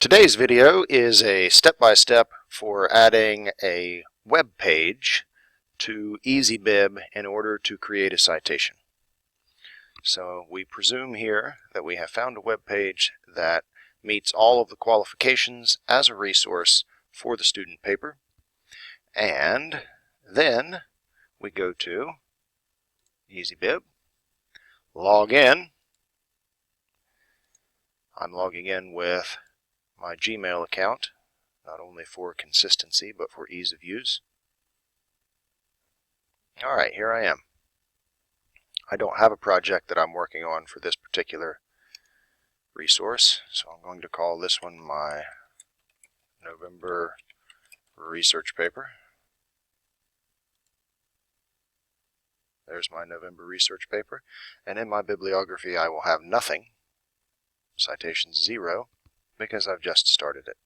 Today's video is a step-by-step for adding a web page to Easybib in order to create a citation. So we presume here that we have found a web page that meets all of the qualifications as a resource for the student paper, and then we go to Easybib, log in. I'm logging in with my Gmail account, not only for consistency but for ease of use. Alright, here I am. I don't have a project that I'm working on for this particular resource, so I'm going to call this one my November research paper. There's my November research paper, and in my bibliography I will have nothing, citation 0, because I've just started it.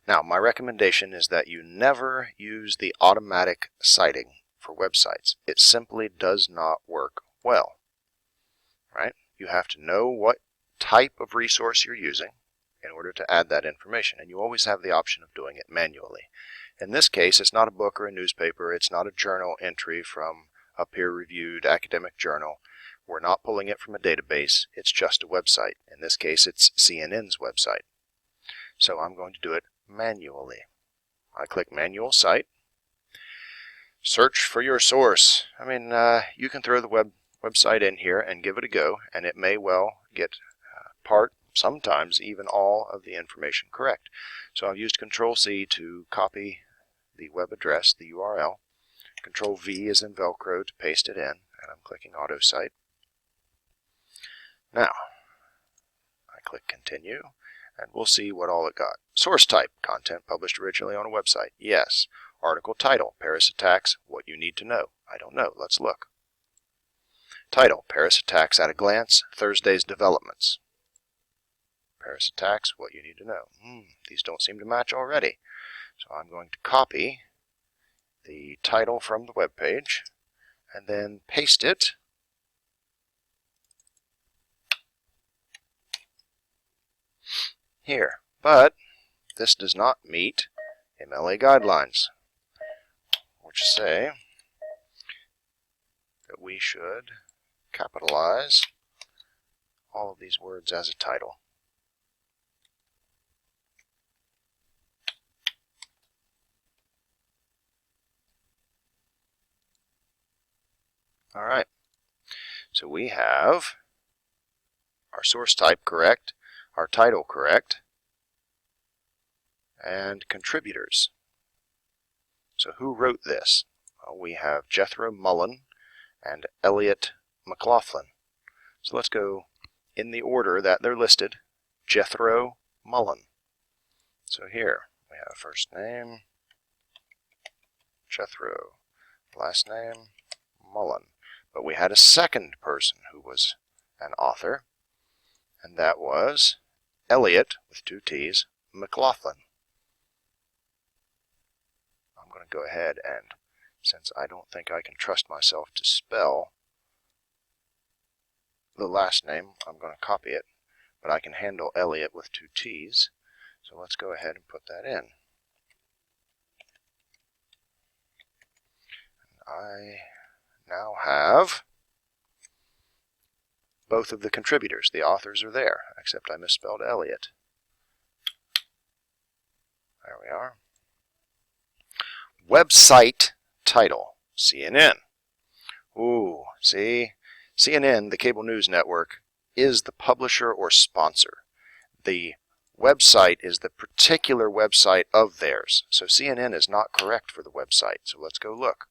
Now, my recommendation is that you never use the automatic citing for websites. It simply does not work well. Right? You have to know what type of resource you're using in order to add that information, and you always have the option of doing it manually. In this case, it's not a book or a newspaper, it's not a journal entry from a peer-reviewed academic journal. We're not pulling it from a database, it's just a website. In this case, it's CNN's website. So I'm going to do it manually. I click Manual Cite. Search for your source. I mean, you can throw the website in here and give it a go, and it may well get part, sometimes even all, of the information correct. So I've used Control-C to copy the web address, the URL. Control-V is in Velcro to paste it in, and I'm clicking Auto Cite. Now, I click Continue, and we'll see what all it got. Source type, content published originally on a website. Yes. Article title, Paris attacks, what you need to know. I don't know. Let's look. Title, Paris attacks at a glance, Thursday's developments. Paris attacks, what you need to know. These don't seem to match already. So I'm going to copy the title from the web page and then paste it here. But this does not meet MLA guidelines, which say that we should capitalize all of these words as a title. Alright, so we have our source type correct, our title correct, and contributors. So who wrote this? Well, we have Jethro Mullen and Elliot McLaughlin. So let's go in the order that they're listed. Jethro Mullen. So here we have first name, Jethro, last name, Mullen. But we had a second person who was an author, and that was Elliot, with 2 T's, McLaughlin. I'm going to go ahead and, since I don't think I can trust myself to spell the last name, I'm going to copy it, but I can handle Elliot with 2 T's, so let's go ahead and put that in. I now have both of the contributors. The authors are there, except I misspelled Elliot. There we are. Website title, CNN. Ooh, see? CNN, the cable news network, is the publisher or sponsor. The website is the particular website of theirs. So CNN is not correct for the website. So let's go look.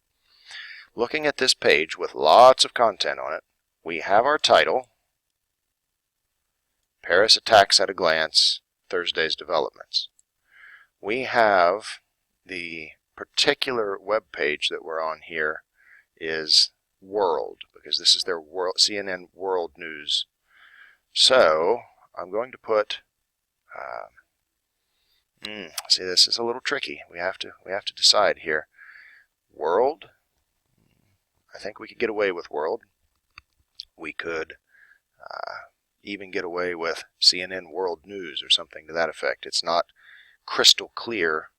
Looking at this page with lots of content on it, we have our title, Paris attacks at a glance, Thursday's developments. We have the particular web page that we're on here is World, because this is their CNN World News. So I'm going to put, see, this is a little tricky. We have to decide here. World. I think we could get away with World. We could even get away with CNN World News or something to that effect. It's not crystal clear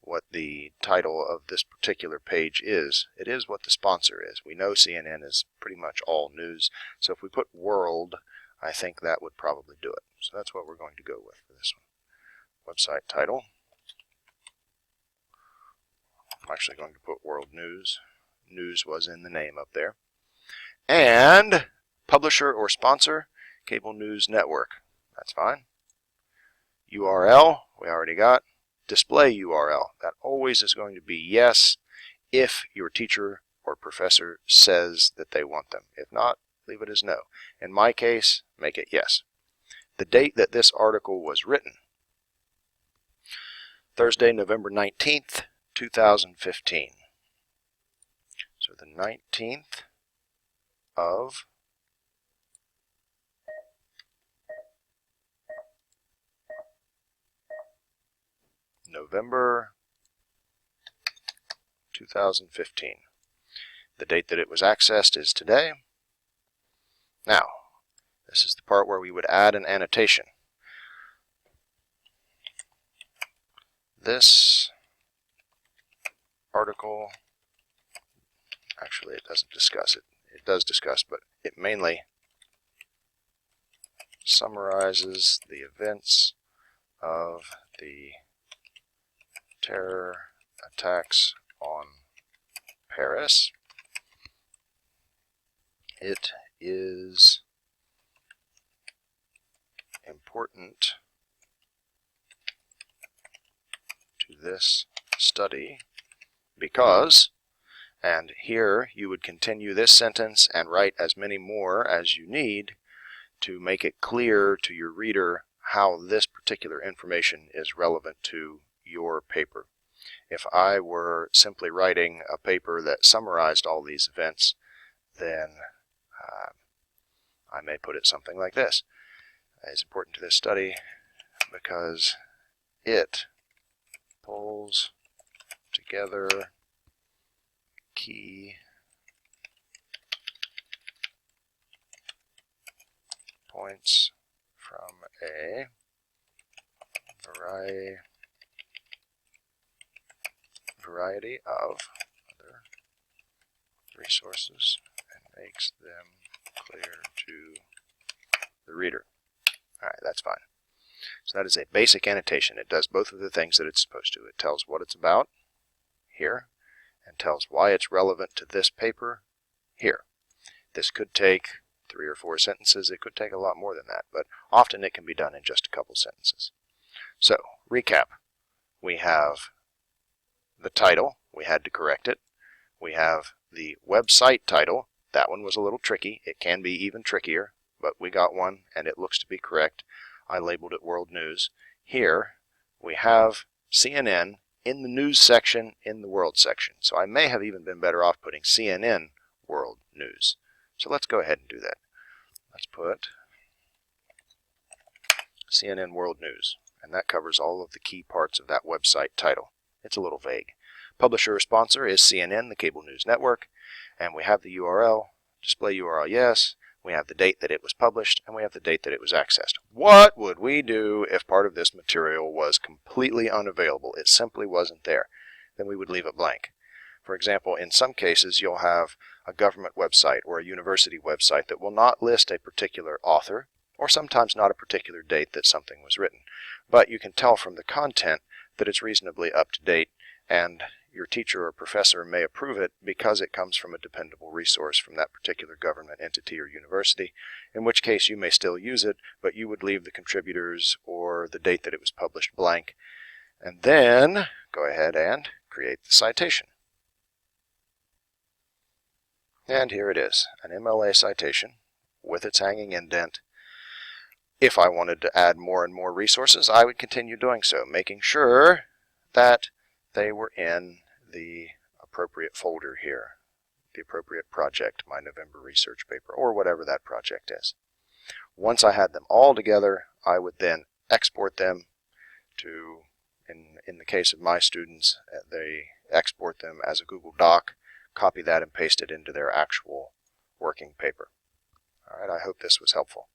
what the title of this particular page is. It is what the sponsor is. We know CNN is pretty much all news, so if we put world, I think that would probably do it. So that's what we're going to go with for this one. Website title. I'm actually going to put world news. News was in the name up there. And publisher or sponsor, Cable News Network. That's fine. URL, we already got. Display URL. That always is going to be yes if your teacher or professor says that they want them. If not, leave it as no. In my case, make it yes. The date that this article was written, Thursday, November 19th, 2015. So the 19th of November 2015. The date that it was accessed is today. Now, this is the part where we would add an annotation. This article, actually it doesn't discuss it. It does discuss, but it mainly summarizes the events of the terror attacks on Paris. It is important to this study because, and here you would continue this sentence and write as many more as you need to make it clear to your reader how this particular information is relevant to your paper. If I were simply writing a paper that summarized all these events, then I may put it something like this. It's important to this study because it pulls together key points from a variety of other resources and makes them clear to the reader. Alright, that's fine. So that is a basic annotation. It does both of the things that it's supposed to. It tells what it's about here and tells why it's relevant to this paper here. This could take 3 or 4 sentences. It could take a lot more than that, but often it can be done in just a couple sentences. So, recap. We have the title. We had to correct it. We have the website title. That one was a little tricky. It can be even trickier, but we got one and it looks to be correct. I labeled it World News. Here we have CNN in the news section in the World section. So I may have even been better off putting CNN World News. So let's go ahead and do that. Let's put CNN World News, and that covers all of the key parts of that website title. It's a little vague. Publisher or sponsor is CNN, the Cable News Network, and we have the URL, display URL yes, we have the date that it was published, and we have the date that it was accessed. What would we do if part of this material was completely unavailable? It simply wasn't there. Then we would leave it blank. For example, in some cases you'll have a government website or a university website that will not list a particular author, or sometimes not a particular date that something was written. But you can tell from the content that it's reasonably up to date, and your teacher or professor may approve it because it comes from a dependable resource from that particular government entity or university, in which case you may still use it, but you would leave the contributors or the date that it was published blank, and then go ahead and create the citation. And here it is, an MLA citation with its hanging indent. If I wanted to add more and more resources, I would continue doing so, making sure that they were in the appropriate folder here, the appropriate project, my November research paper, or whatever that project is. Once I had them all together, I would then export them to, in the case of my students, they export them as a Google Doc, copy that and paste it into their actual working paper. All right, I hope this was helpful.